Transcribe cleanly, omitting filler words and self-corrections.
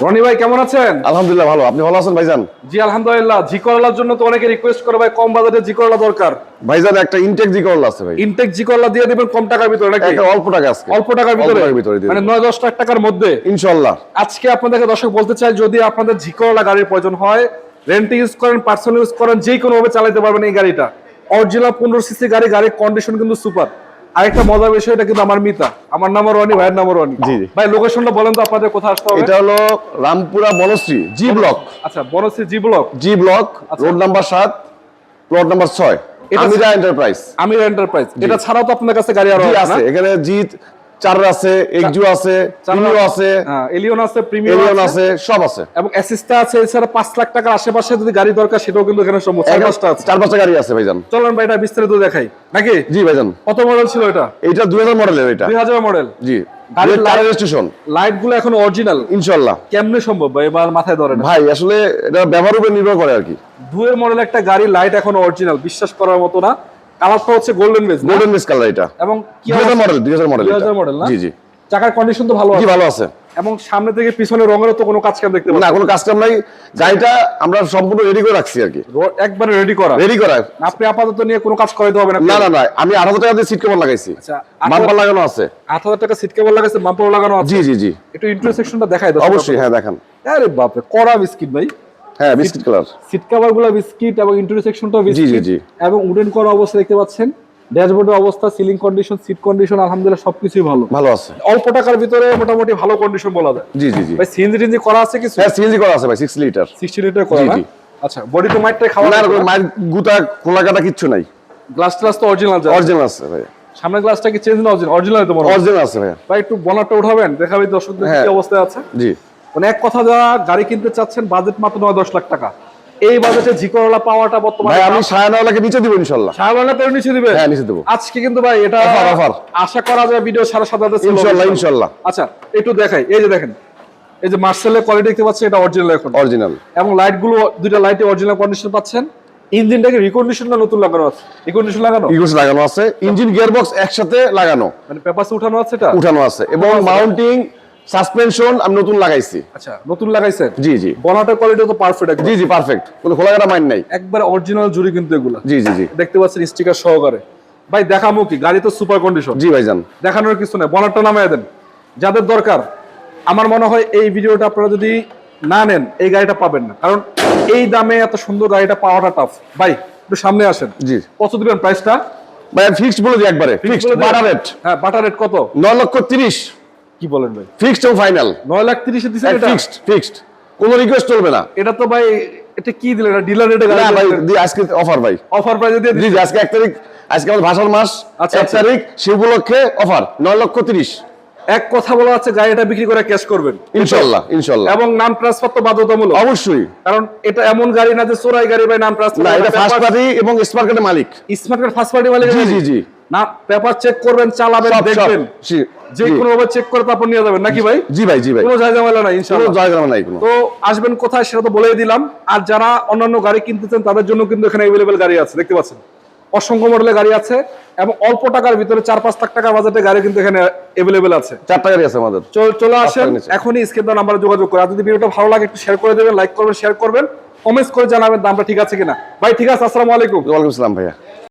রনি ভাই কেমন আছেন? আলহামদুলিল্লাহ ভালো। আপনি ভালো আছেন ভাইজান? জি আলহামদুলিল্লাহ। জি করলার জন্য তো অনেকে রিকোয়েস্ট করে ভাই কম বাজেটে জি করলা দরকার। ভাইজান একটা ইনটেক জি করলা আছে ভাই। ইনটেক জি করলা দিয়ে দিবেন কম টাকার ভিতরে নাকি? একটা অল্প টাকা আছে। অল্প টাকার ভিতরে দিয়ে মানে 9-10 লাখ টাকার মধ্যে ইনশাআল্লাহ। আজকে আপনাদেরকে দর্শক বলতে চাই, যদি আপনাদের জি করলা গাড়ির প্রয়োজন হয়, রেন্ট ইউজ করেন, পার্সোনাল ইউজ করেন, যে কোনো ভাবে চালাতে পারবেন এই গাড়িটা। অরিজিনাল 15 সিসি গাড়ি, গাড়ির কন্ডিশন কিন্তু সুপার। আরেকটা মজার বিষয়, এটা কিন্তু আমার মিতা, আমার নাম রনি, ভাইয়ের নাম রনি। জি ভাই লোকেশনটা বলেন তো আপনাদের কোথায় আসতে হবে? এটা হলো রামপুরা বনশ্রী জি ব্লক। আচ্ছা Banashree G block. G block road number 7 plot number 6 Amira enterprise. Amira enterprise. এটা ছাড়াও তো আপনাদের কাছে গাড়ি আরো আছে। এখানে জি 4 আছে, এক্সজু আছে, প্রিমিও আছে, এলিয়ন আছে, প্রিমিয়াম আছে, সব আছে। এবং অ্যাসিস্টা আছে। এছাড়া 5 লাখ টাকার আশেপাশে যদি গাড়ি দরকার সেটাও কিন্তু এখানে সম্ভব। 4-5টা আছে। 4-5টা গাড়ি আছে ভাইজান। চলুন ভাই এটা বিস্তারিত দেখাই নাকি? জি ভাইজান। কত মডেল ছিল এটা? এটা 2000 মডেলের। এটা 2000 মডেল। জি। গাড়ির রেজিস্ট্রেশন, লাইট গুলো এখন অরিজিনাল ইনশাআল্লাহ। কেমনে সম্ভব ভাই? এবার মাথায় ধরে না ভাই, আসলে এটা ব্যবহারের উপর নির্ভর করে আর কি। 2000 মডেল একটা গাড়ি, লাইট এখন অরিজিনাল, বিশ্বাস করার মতো না। কালারটা হচ্ছে golden base. Golden beige colour এটা। এবং 2000 মডেল 2000 মডেল। 2000 মডেল না? জি জি। চাকার কন্ডিশন তো ভালো আছে? জি ভালো আছে। এবং সামনে থেকে পিছনে রঙেরও তো কোনো কাজ কাম দেখতে পাচ্ছি না, কোনো কাজ কাম নাই। গাড়িটা আমরা সম্পূর্ণ রেডি করে রাখছি আর কি। একবারে রেডি করা। রেডি করা। আপনি আপাতত নিয়ে কোনো কাজ করাইতে হবে না? না না না, আমি 8000 টাকা দিয়ে সিট কভার লাগাইছি। আচ্ছা, বাম্পার লাগানো আছে। 8000 টাকা সিট কেবল লাগাইছে, বাম্পার লাগানো আছে? জি জি জি। একটু ইন্টারসেকশনটা দেখাই দাও। অবশ্যই, হ্যাঁ দেখান। আরে বাপ রে, কড়া বিস্কিট ভাই। হ্যাঁ, বিস্কিট কালার। সিট কভার গুলো বিস্কিট এবং ইন্টারসেকশনটাও জি বিস্কিট। জি জি। এবং উডেন করা অবস্থা দেখতে পাচ্ছেন। ড্যাশবোর্ডের অবস্থা, সিলিং কন্ডিশন, সিট কন্ডিশন আলহামদুলিল্লাহ সবকিছুই ভালো। ভালো আছে। অল্প টাকার ভিতরে মোটামুটি ভালো কন্ডিশন বলা যায়। জি জি জি। ভাই সিএনজি টিএনজি করা আছে কিছু? হ্যাঁ, সিএনজি করা আছে ভাই, 6 লিটার। 60 লিটার করা জি না? জি। আচ্ছা, বডি তো মাইটটা খাওয়া না, না? মাইর গুতা খোলা কাটা কিচ্ছু নাই। গ্লাস তো অরিজিনাল আছে? অরিজিনাল আছে ভাই। সামনের গ্লাসটা কি চেঞ্জ না অরিজিনাল? অরিজিনাল তো মনে হয়। অরিজিনাল আছে ভাই। ভাই একটু বনারটা উঠাবেন, দেখাবেন দর্শকদের কি অবস্থায় আছে। জি। মানে এক কথা, যারা গাড়ি কিনতে চাচ্ছেন, বাজেট মাত্র 9-10 লাখ টাকা, এই বাজেটে জি করলা পাওয়াটা বর্তমানে ভাই আমি 9.5 নিচে দিব ইনশাআল্লাহ। 9.5 নিচে দিবেন? হ্যাঁ, নিচে দেব। আজকে কিন্তু ভাই এটা অফার। আশা করা যায় ভিডিও 7.5 ছিল ইনশাআল্লাহ ইনশাআল্লাহ। আচ্ছা একটু দেখাই। এই যে দেখেন, এই যে মার্সেলের কোয়ালিটি দেখতে পাচ্ছেন, এটা অরিজিনাল এখন। অরিজিনাল। এবং লাইট গুলো দুইটা লাইটে অরিজিনাল কন্ডিশন পাচ্ছেন। ইঞ্জিনটাকে রিকন্ডিশনটা নতুন লাগানো আছে। রিকন্ডিশন লাগানো? রিকন্ডিশন লাগানো আছে। ইঞ্জিন গিয়ারবক্স একসাথে লাগানো। মানে পেপারস উঠানো আছে? এটা উঠানো আছে। এবং মাউন্টিং সাসপেনশন আমি নতুন লাগাইছি। আচ্ছা, নতুন লাগাইছেন? জি জি। বনাটের কোয়ালিটি তো পারফেক্ট। জি জি, পারফেক্ট। কোনো খোলা কাটা মাইন নাই। একবারে অরিজিনাল জুড়ি কিন্তু এগুলা। জি জি জি। দেখতে পাচ্ছেন স্টিকার সহকারে। ভাই দেখামু কি? গাড়ি তো সুপার কন্ডিশন। জি ভাইজান। দেখানোর কিছু নাই, বনারটা নামায় দেন। যাদের দরকার, আমার মনে হয় এই ভিডিওটা আপনারা যদি না নেন, এই গাড়িটা পাবেন না। কারণ এই দামে এত সুন্দর গাড়িটা পাওয়াটা টাফ। ভাই একটু সামনে আসেন। জি। কত দিবেন প্রাইসটা? ভাই ফিক্সড বলে দিই একবারে। ফিক্সড বাটা রেট। হ্যাঁ, বাটা রেট কত? 9,30,000। কি বলেন ভাই? ফিক্সড ও ফাইনাল। 9,30,000 এ দিছেন এটা? ফিক্সড। কোনো রিকোয়েস্ট চলবে না। এটা তো ভাই, এটা কি দিলেন? এটা ডিলার রেটে গাড়ি? না ভাই, আজকে অফার ভাই। অফার প্রাইসে দিয়ে জি জি, আজকে 1 তারিখ। আজকে আমাদের ভাষার মাস। আচ্ছা, 1 তারিখ সে উপলক্ষে অফার 9,30,000। এক কথা বলা আছে, গাড়িটা বিক্রি করে ক্যাশ করবেন ইনশাআল্লাহ ইনশাআল্লাহ। এবং নাম ট্রান্সফার তো বাধ্যতামূলক অবশ্যই। কারণ এটা এমন গাড়ি না যে চোরাই গাড়ি ভাই নাম ট্রান্সফার। না, এটা ফার্স্ট পার্টি এবং স্মার্ট কার্ডের মালিক। স্মার্ট কার্ড ফার্স্ট পার্টি মালিক। জি জি জি। না, পেপার চেক করবেন, চালাবেন, দেখবেন, যে কোনো ভাবে চেক করে তারপর নিয়ে যাবেন নাকি ভাই? জি ভাই জি ভাই। কোনো ঝামেলা নাই ইনশাআল্লাহ। কোনো জায়গা নাই কোনো। তো আসবেন কোথায় সেটা তো বলেই দিলাম। আর যারা অন্যান্য গাড়ি কিনতে চান তাদের জন্য কিন্তু এখানে अवेलेबल গাড়ি আছে, দেখতে পাচ্ছেন অসংখ্য মডেলের গাড়ি আছে। এবং অল্প টাকার ভিতরে 4-5 লাখ টাকার বাজেটে গাড়ি কিন্তু এখানে अवेलेबल আছে। 4টা গাড়ি আছে আমাদের। চলে আসেন এখনই, স্ক্রিন দেওয়া নাম্বারে যোগাযোগ করে। আর যদি ভিডিওটা ভালো লাগে একটু শেয়ার করে দেবেন, লাইক করবেন, শেয়ার করবেন, কমেন্টস করে জানাবেন দামটা ঠিক আছে কিনা। ভাই ঠিক আছে, আসসালামু আলাইকুম। ওয়ালাইকুম আসসালাম ভাইয়া।